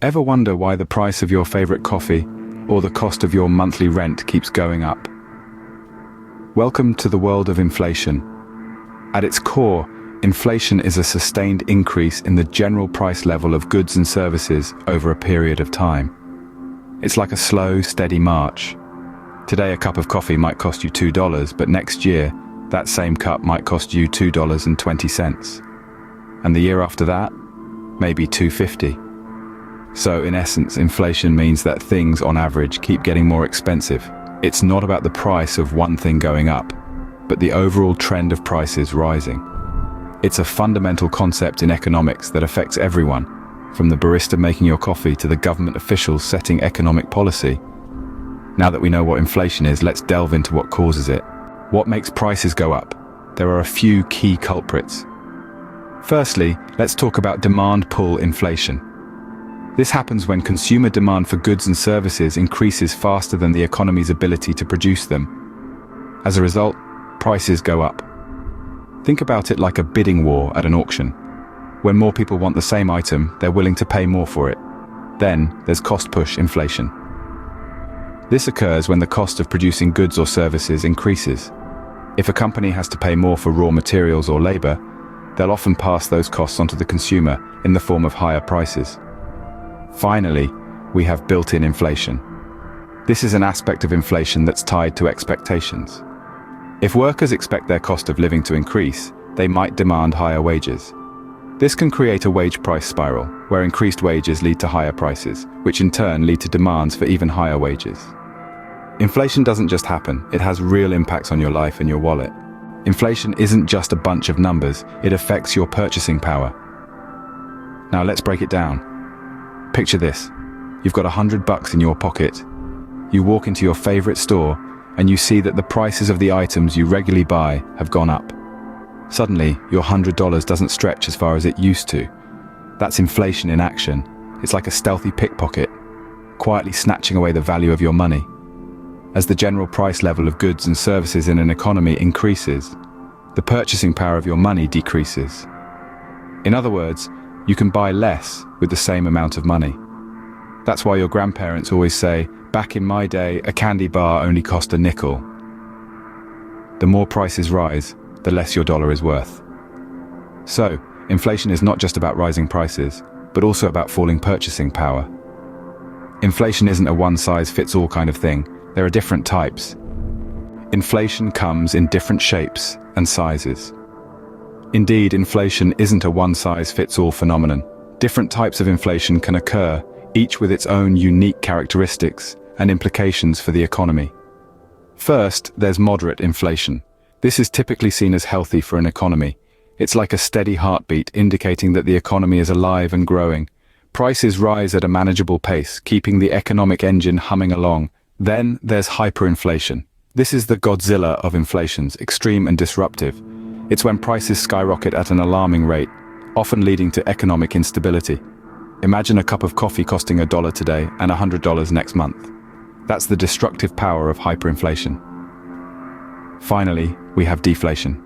Ever wonder why the price of your favorite coffee or the cost of your monthly rent keeps going up? Welcome to the world of inflation. At its core, inflation is a sustained increase in the general price level of goods and services over a period of time. It's like a slow, steady march. Today, a cup of coffee might cost you $2, but next year, that same cup might cost you $2.20. And the year after that, maybe $2.50. So in essence, inflation means that things on average keep getting more expensive. It's not about the price of one thing going up, but the overall trend of prices rising. It's a fundamental concept in economics that affects everyone, from the barista making your coffee to the government officials setting economic policy. Now that we know what inflation is, let's delve into what causes it. What makes prices go up? There are a few key culprits. Firstly, let's talk about demand-pull inflation. This happens when consumer demand for goods and services increases faster than the economy's ability to produce them. As a result, prices go up. Think about it like a bidding war at an auction. When more people want the same item, they're willing to pay more for it. Then, there's cost-push inflation. This occurs when the cost of producing goods or services increases. If a company has to pay more for raw materials or labor, they'll often pass those costs onto the consumer in the form of higher prices. Finally, we have built-in inflation. This is an aspect of inflation that's tied to expectations. If workers expect their cost of living to increase, they might demand higher wages. This can create a wage price spiral, where increased wages lead to higher prices, which in turn lead to demands for even higher wages. Inflation doesn't just happen, it has real impacts on your life and your wallet. Inflation isn't just a bunch of numbers, it affects your purchasing power. Now let's break it down. Picture this. You've got $100 in your pocket. You walk into your favorite store and you see that the prices of the items you regularly buy have gone up. Suddenly, your $100 doesn't stretch as far as it used to. That's inflation in action. It's like a stealthy pickpocket, quietly snatching away the value of your money. As the general price level of goods and services in an economy increases, the purchasing power of your money decreases. In other words, you can buy less with the same amount of money. That's why your grandparents always say, "Back in my day, a candy bar only cost a nickel." The more prices rise, the less your dollar is worth. So, inflation is not just about rising prices, but also about falling purchasing power. Inflation isn't a one-size-fits-all kind of thing. There are different types. Inflation comes in different shapes and sizes. Indeed, inflation isn't a one-size-fits-all phenomenon. Different types of inflation can occur, each with its own unique characteristics and implications for the economy. First, there's moderate inflation. This is typically seen as healthy for an economy. It's like a steady heartbeat indicating that the economy is alive and growing. Prices rise at a manageable pace, keeping the economic engine humming along. Then there's hyperinflation. This is the Godzilla of inflations, extreme and disruptive. It's when prices skyrocket at an alarming rate, often leading to economic instability. Imagine a cup of coffee costing $1 today and $100 next month. That's the destructive power of hyperinflation. Finally, we have deflation.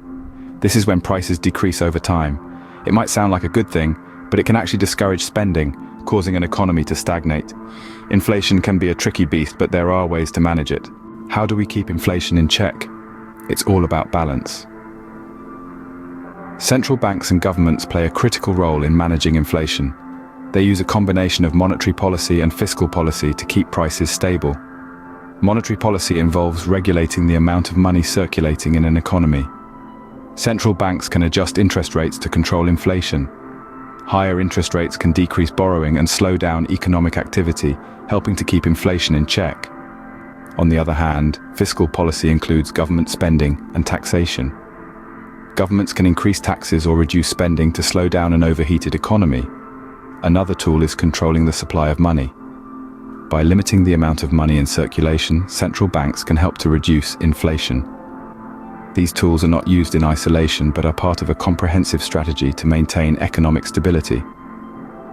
This is when prices decrease over time. It might sound like a good thing, but it can actually discourage spending, causing an economy to stagnate. Inflation can be a tricky beast, but there are ways to manage it. How do we keep inflation in check? It's all about balance. Central banks and governments play a critical role in managing inflation. They use a combination of monetary policy and fiscal policy to keep prices stable. Monetary policy involves regulating the amount of money circulating in an economy. Central banks can adjust interest rates to control inflation. Higher interest rates can decrease borrowing and slow down economic activity, helping to keep inflation in check. On the other hand, fiscal policy includes government spending and taxation. Governments can increase taxes or reduce spending to slow down an overheated economy. Another tool is controlling the supply of money. By limiting the amount of money in circulation, central banks can help to reduce inflation. These tools are not used in isolation, but are part of a comprehensive strategy to maintain economic stability.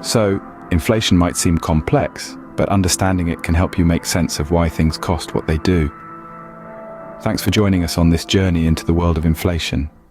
So, inflation might seem complex, but understanding it can help you make sense of why things cost what they do. Thanks for joining us on this journey into the world of inflation.